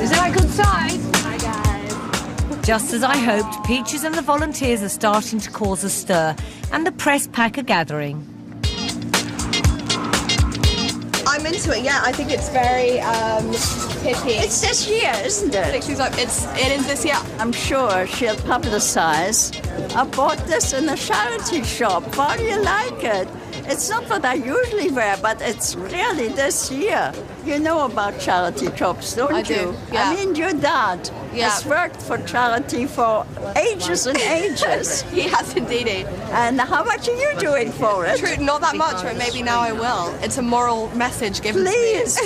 Is that a good size? Hi, guys. Just as I hoped, Peaches and the volunteers are starting to cause a stir, and the press pack are gathering. I'm into it, yeah. I think it's very hippie. It's this year, isn't it? It is this year. I'm sure she'll publicise. I bought this in a charity shop. How do you like it? It's not what I usually wear, but it's really this year. You know about charity shops, don't you? I do, yeah. I mean, your dad has worked for charity for ages and ages. He has indeed. And how much are you doing for it? True, not that much, but maybe now I will. It's a moral message given to me. Please,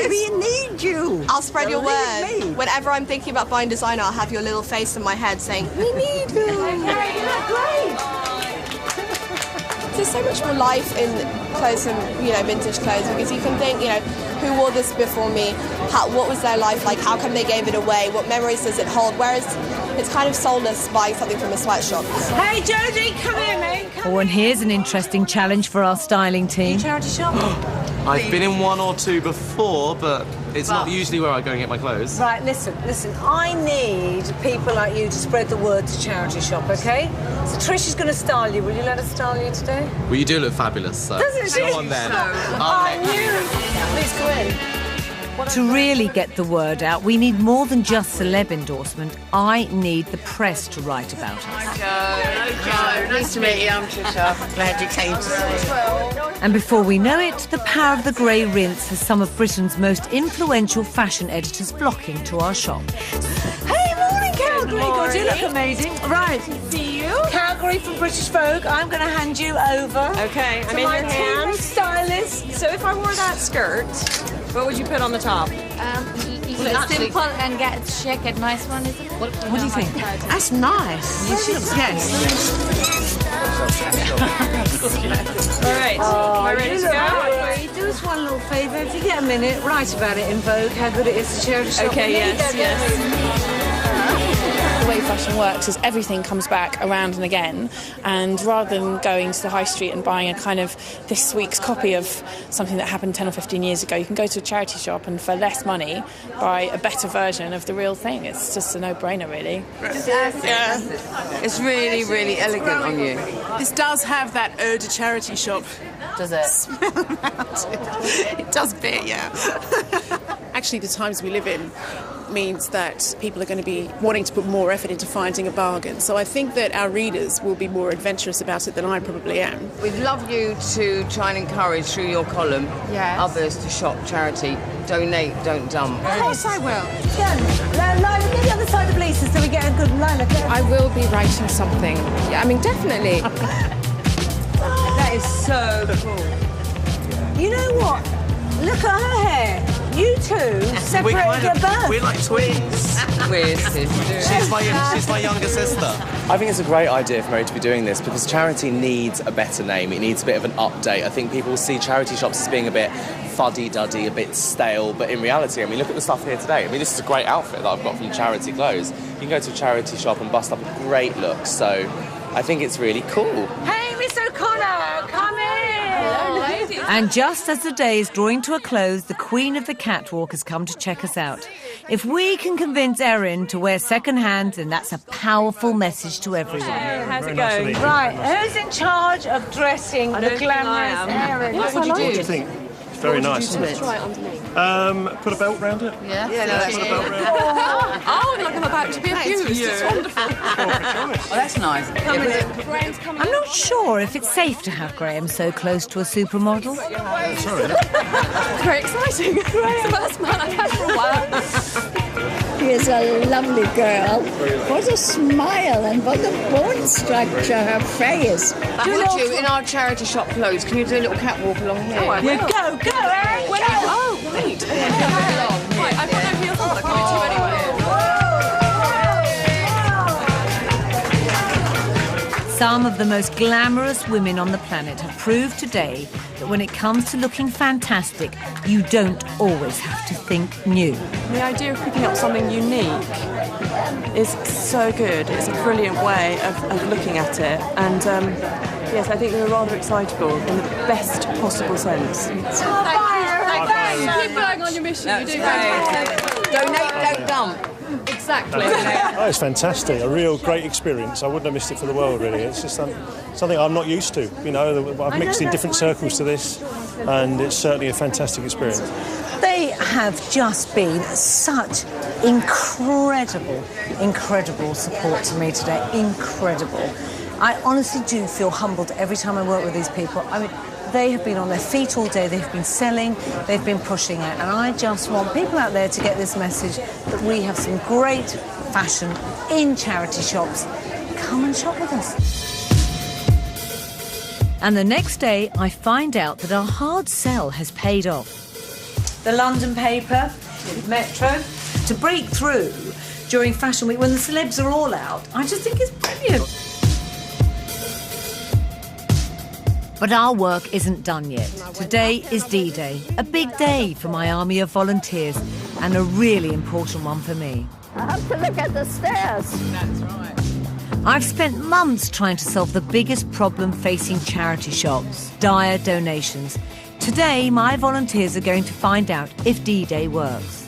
we need you. I'll spread your word. Me. Whenever I'm thinking about buying designer, I'll have your little face in my head saying, we need you. Okay, you look great. There's so much more life in clothes and, vintage clothes, because you can think, who wore this before me? What was their life like? How come they gave it away? What memories does it hold? Whereas it's kind of soulless buying something from a sweatshop. Hey, Jodie, come here, mate. And here's an interesting challenge for our styling team. Charity shop? I've been in one or two before, but it's not usually where I go and get my clothes. Right, listen. I need people like you to spread the word to charity shop, OK? So Trish is going to style you. Will you let us style you today? Well, you do look fabulous, so doesn't she? Go on then. I knew. Please go in. To really get the word out, we need more than just celeb endorsement. I need the press to write about us. Hello, nice to meet you. I'm Trisha. Glad you came to see. And before we know it, the power of the grey rinse has some of Britain's most influential fashion editors flocking to our shop. Hey, morning, Calgary. God, you look amazing. Right. See you. Calgary from British Vogue. I'm going to hand you over. Okay, I'm to in my your hand. Stylist. So if I wore that skirt, what would you put on the top? Simple and get chic and nice one, isn't it? What do you think? That's nice. Yes. All right. Am I ready to go? Do us one little favour. If you get a minute, write about it in Vogue, how good it is to charity shop. Okay, yes. The way fashion works is everything comes back around and again, and rather than going to the high street and buying a kind of this week's copy of something that happened 10 or 15 years ago, you can go to a charity shop and for less money buy a better version of the real thing. It's just a no-brainer, really. Yeah. It's really, really elegant on you. This does have that ode to charity shop. Does it? Smell about it. It does a bit, yeah. Actually, the times we live in means that people are going to be wanting to put more effort into finding a bargain. So I think that our readers will be more adventurous about it than I probably am. We'd love you to try and encourage through your column others to shop charity. Donate, don't dump. Of course I will. Lila, get the other side of Lisa so we get a good Lila. I will be writing something. Yeah, I mean, definitely. That is so cool. You know what? Look at her hair. You two separated at birth. We're like twins. We're sisters. She's my younger sister. I think it's a great idea for Mary to be doing this because charity needs a better name. It needs a bit of an update. I think people see charity shops as being a bit fuddy-duddy, a bit stale, but in reality, I mean, look at the stuff here today. I mean, this is a great outfit that I've got from Charity Clothes. You can go to a charity shop and bust up a great look, so I think it's really cool. Hey, Miss O'Connor, come in! Hello, ladies. And just as the day is drawing to a close, the Queen of the Catwalk has come to check us out. If we can convince Erin to wear second-hand, then that's a powerful message to everyone. Hey, how's it going? Right, who's in charge of dressing the glamorous Erin? What do you think? It's very nice. Let's try it underneath. Put a belt round it. Yeah. Put a belt round it. Oh, like I'm about to be abused. It's wonderful. Oh, that's nice. Graham's coming. I'm not sure if it's safe to have Graham so close to a supermodel. Sorry. Very exciting. It's the first man I've had for a while. She is a lovely girl. What a smile and what a bone structure her face. Would you, in our charity shop clothes, can you do a little catwalk along here? Oh, I will. Go, Erin, go! Oh, wait. Right, I've got no heels on. I'll give it to you anyway. Some of the most glamorous women on the planet have proved today that when it comes to looking fantastic, you don't always have to think new. The idea of picking up something unique is so good. It's a brilliant way of looking at it. And yes, I think they're rather excitable in the best possible sense. Keep going on your mission. You do fantastic. Donate, don't dump. Exactly. Oh, it's fantastic. A real great experience. I wouldn't have missed it for the world, really. It's just something I'm not used to. You know, I've mixed in different circles to this, and it's certainly a fantastic experience. They have just been such incredible support to me today. Incredible. I honestly do feel humbled every time I work with these people. I mean, they have been on their feet all day, they've been selling, they've been pushing out, and I just want people out there to get this message that we have some great fashion in charity shops. Come and shop with us. And the next day, I find out that our hard sell has paid off. The London paper, Metro, to break through during Fashion Week when the celebs are all out, I just think it's brilliant. But our work isn't done yet. Today is D-Day, a big day for my army of volunteers and a really important one for me. I have to look at the stairs. That's right. I've spent months trying to solve the biggest problem facing charity shops, dire donations. Today, my volunteers are going to find out if D-Day works.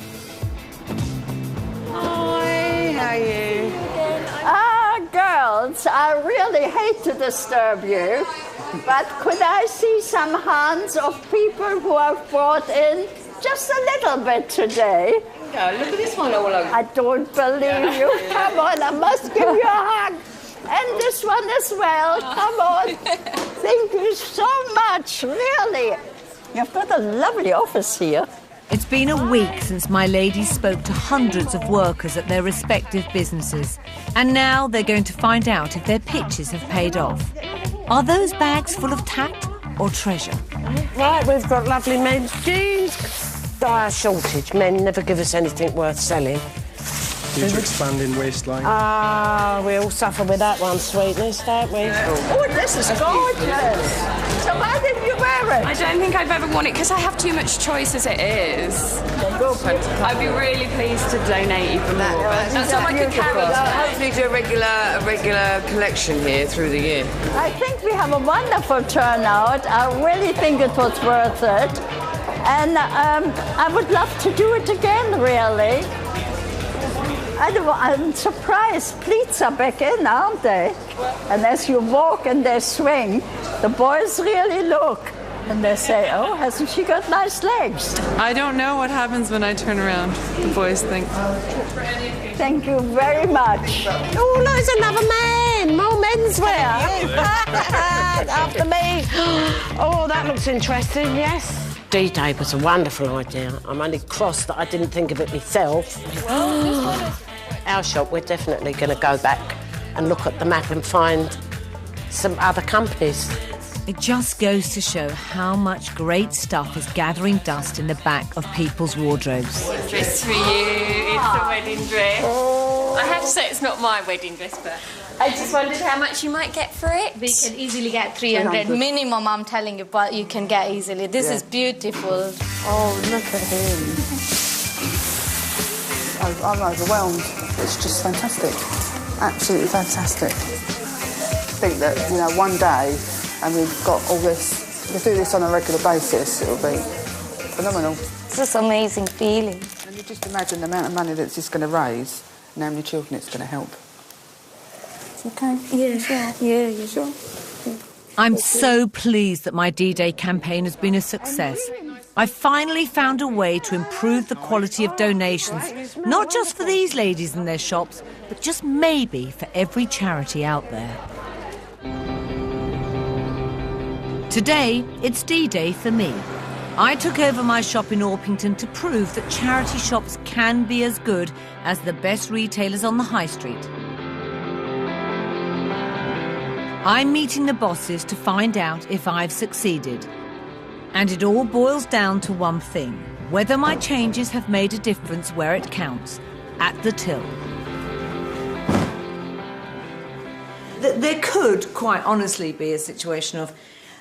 Hi, how are you? Girls, I really hate to disturb you, but could I see some hands of people who have brought in just a little bit today? Go, look at this one all over. I don't believe you. Come on, I must give you a hug. And this one as well. Come on. Thank you so much, really. You've got a lovely office here. It's been a week since my ladies spoke to hundreds of workers at their respective businesses. And now they're going to find out if their pitches have paid off. Are those bags full of tact or treasure? Right, we've got lovely men's jeans. Dire shortage. Men never give us anything worth selling. Due to expanding waistline. We all suffer with that one, sweetness, don't we? Oh, this is gorgeous. So why didn't you wear it? I don't think I've ever worn it because I have too much choice as it is. I'd be really pleased to donate even more. That's all I could carry. Hopefully do a regular collection here through the year. I think we have a wonderful turnout. I really think it was worth it. And I would love to do it again, really. I'm surprised. Pleats are back in, aren't they? And as you walk and they swing, the boys really look. And they say, oh, hasn't she got nice legs? I don't know what happens when I turn around, the boys think. Thank you very much. Oh, there's another man. More menswear. After me. Oh, that looks interesting, yes. D-Day was a wonderful idea. I'm only cross that I didn't think of it myself. Our shop, we're definitely going to go back and look at the map and find some other companies. It just goes to show how much great stuff is gathering dust in the back of people's wardrobes. Dress for you. It's a wedding dress. I have to say it's not my wedding dress, but I just wondered how much you might get for it. We can easily get 300 minimum, I'm telling you, but you can get easily. This is beautiful. Oh, look at him. I'm overwhelmed. It's just fantastic. Absolutely fantastic. I think that, you know, one day, and we've got all this, we do this on a regular basis, it'll be phenomenal. It's just an amazing feeling. And you just imagine the amount of money that it's just going to raise and how many children it's going to help. Okay? Yeah, sure. Yeah, sure. I'm so pleased that my D-Day campaign has been a success. I finally found a way to improve the quality of donations, not just for these ladies and their shops, but just maybe for every charity out there. Today, it's D-Day for me. I took over my shop in Orpington to prove that charity shops can be as good as the best retailers on the high street. I'm meeting the bosses to find out if I've succeeded. And it all boils down to one thing: whether my changes have made a difference where it counts, at the till. There could, quite honestly, be a situation of,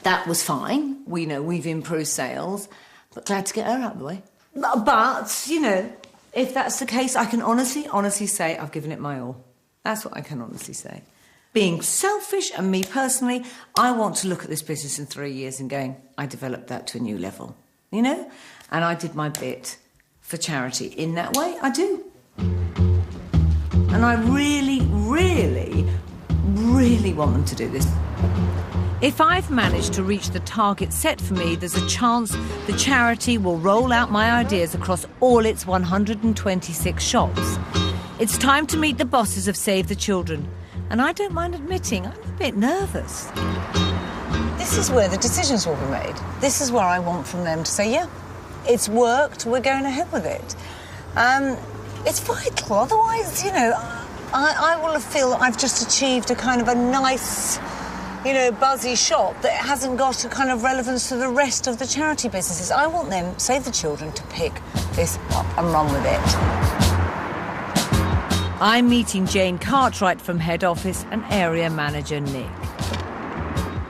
that was fine, we know we've improved sales, but glad to get her out of the way. But, you know, if that's the case, I can honestly say I've given it my all. That's what I can honestly say. Being selfish, and me personally, I want to look at this business in 3 years and going, I developed that to a new level, you know? And I did my bit for charity in that way, I do. And I really, really, really want them to do this. If I've managed to reach the target set for me, there's a chance the charity will roll out my ideas across all its 126 shops. It's time to meet the bosses of Save the Children. And I don't mind admitting, I'm a bit nervous. This is where the decisions will be made. This is where I want from them to say, yeah, it's worked, we're going ahead with it. It's vital, otherwise, you know, I will feel that I've just achieved a kind of a nice, you know, buzzy shop that hasn't got a kind of relevance to the rest of the charity businesses. I want them, Save the Children, to pick this up and run with it. I'm meeting Jane Cartwright from head office and area manager Nick.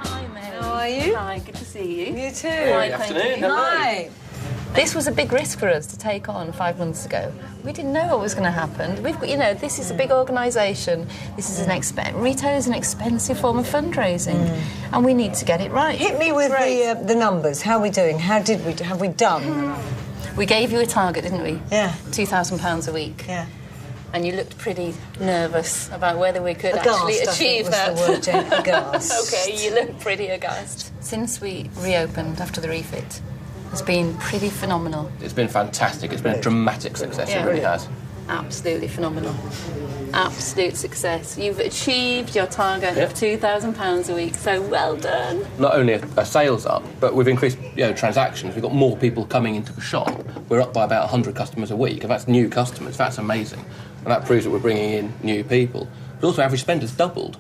Hi, Mary. How are you? Hi, good to see you. You too. Hi, Good afternoon. Hi. This was a big risk for us to take on 5 months ago. We didn't know what was going to happen. We've got, you know, this is a big organisation. This is retail is an expensive form of fundraising, and we need to get it right. Hit me with the numbers. How are we doing? Have we done? We gave you a target, didn't we? Yeah. £2,000 a week. Yeah. And you looked pretty nervous about whether we could actually achieve that. Was the word, Jane. Aghast. Okay, you look pretty aghast. Since we reopened after the refit, it's been pretty phenomenal. It's been fantastic. It's been a dramatic success. Yeah. It really has. Absolutely phenomenal. Absolute success. You've achieved your target of £2,000 a week, so well done. Not only are sales up, but we've increased, you know, transactions. We've got more people coming into the shop. We're up by about 100 customers a week, and that's new customers. That's amazing. And that proves that we're bringing in new people. But also average spend has doubled.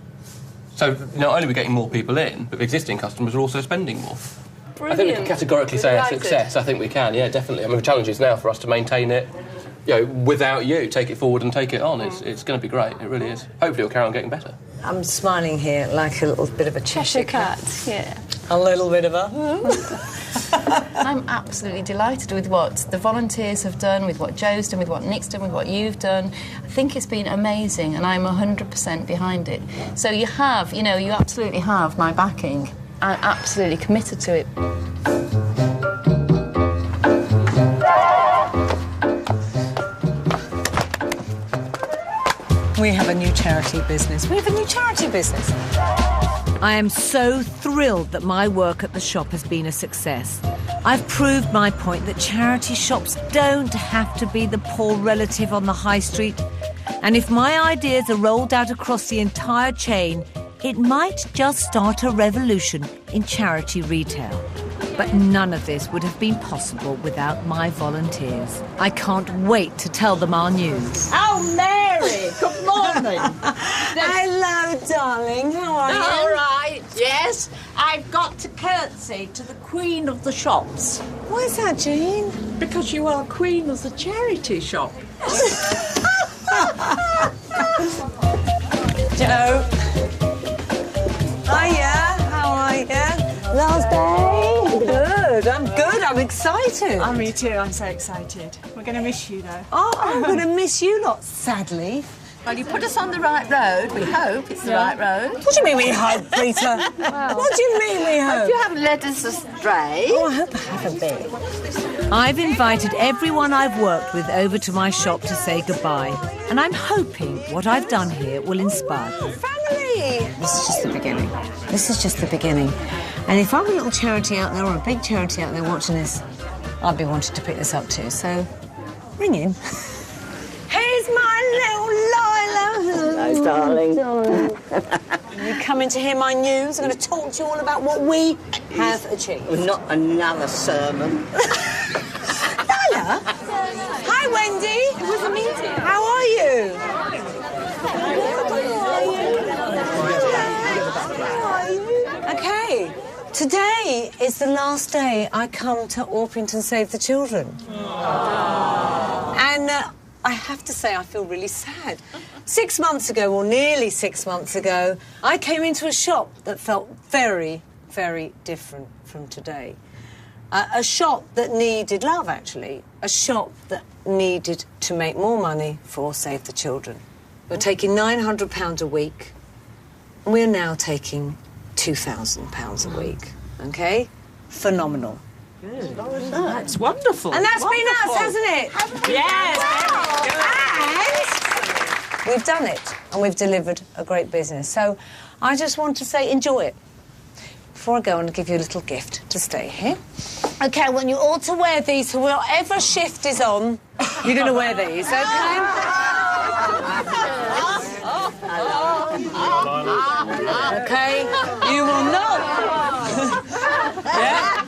So not only are we getting more people in, but existing customers are also spending more. Brilliant. I think we can categorically say a success. I think we can, yeah, definitely. I mean, the challenge is now for us to maintain it, you know, without you. Take it forward and take it on. It's going to be great. It really is. Hopefully it'll carry on getting better. I'm smiling here like a little bit of a Cheshire cat, yeah. A little bit of a... I'm absolutely delighted with what the volunteers have done, with what Joe's done, with what Nick's done, with what you've done. I think it's been amazing, and I'm 100% behind it. So you have, you know, you absolutely have my backing. I'm absolutely committed to it. We have a new charity business. We have a new charity business. I am so thrilled that my work at the shop has been a success. I've proved my point that charity shops don't have to be the poor relative on the high street. And if my ideas are rolled out across the entire chain, it might just start a revolution in charity retail. But none of this would have been possible without my volunteers. I can't wait to tell them our news. Oh, Mary! Good morning. Hello, darling. How are you? All right. Yes, I've got to curtsy to the queen of the shops. Why is that, Jean? Because you are queen of the charity shop. Joe. Hiya, how are you? Last day? Good, I'm good, I'm excited. Oh, me too, I'm so excited. We're going to miss you, though. Oh, I'm going to miss you lot, sadly. Well, you put us on the right road. We hope it's the right road. What do you mean we hope, Peter? What do you mean we hope? You haven't led us astray. Oh, I hope I haven't been. I've invited everyone I've worked with over to my shop to say goodbye, and I'm hoping what I've done here will inspire them. Family! This is just the beginning. This is just the beginning. And if I'm a little charity out there or a big charity out there watching this, I'd be wanting to pick this up too. So, ring in. Here's my little Lila. Hello, darling. You coming to hear my news? I'm going to talk to you all about what we have achieved. Not another sermon. Lila? Hi, Wendy. It was a meeting. How are you? Okay. Today is the last day I come to Orpington Save the Children. And I have to say I feel really sad. 6 months ago, or nearly 6 months ago, I came into a shop that felt very, very different from today. A shop that needed love, actually. A shop that needed to make more money for Save the Children. We're taking £900 a week, and we're now taking £2,000 a week, OK? Phenomenal. That's wonderful. And that's been us, hasn't it? Yes. And we've done it, and we've delivered a great business. So I just want to say enjoy it. Before I go, I want to give you a little gift to stay here. OK, I want you all to wear these, so whatever shift is on, you're going to wear these, OK? OK, you will not. Yeah.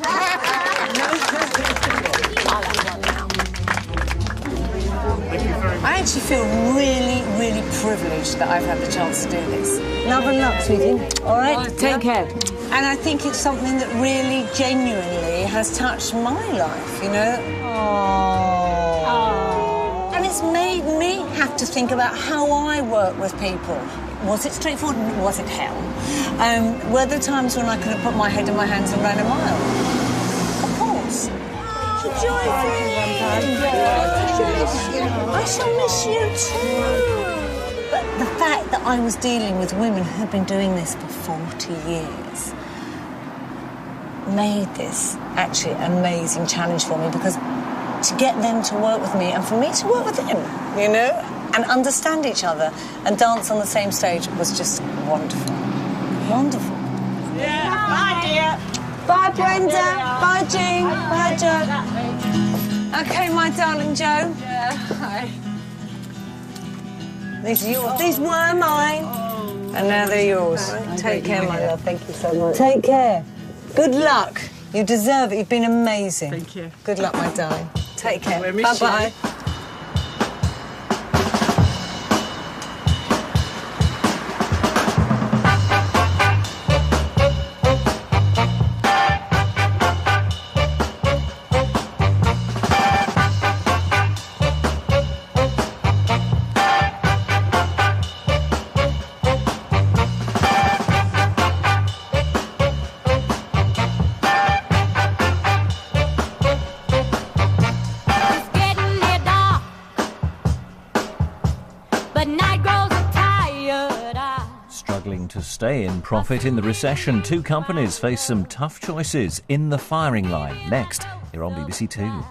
I actually feel really, really privileged that I've had the chance to do this. Love and luck, sweetie. All right? Take care. And I think it's something that really, genuinely has touched my life, you know? Oh. And it's made me have to think about how I work with people. Was it straightforward? Was it hell? Were there times when I could have put my head in my hands and ran a mile? Of course. I shall miss you too. But the fact that I was dealing with women who had been doing this for 40 years made this actually an amazing challenge for me, because to get them to work with me and for me to work with them, you know, and understand each other and dance on the same stage was just wonderful. Wonderful. Yeah. Bye, dear. Bye, Brenda. Bye, Jean. Bye, Joe. OK, my darling Joe. Yeah, hi. These are yours. These were mine. And now they're yours. Take care, my love. Thank you so much. Take care. Good luck. You deserve it. You've been amazing. Thank you. Good luck, my darling. Take care. We'll miss you. Bye-bye. To stay in profit in the recession, two companies face some tough choices in the firing line. Next, here on BBC Two.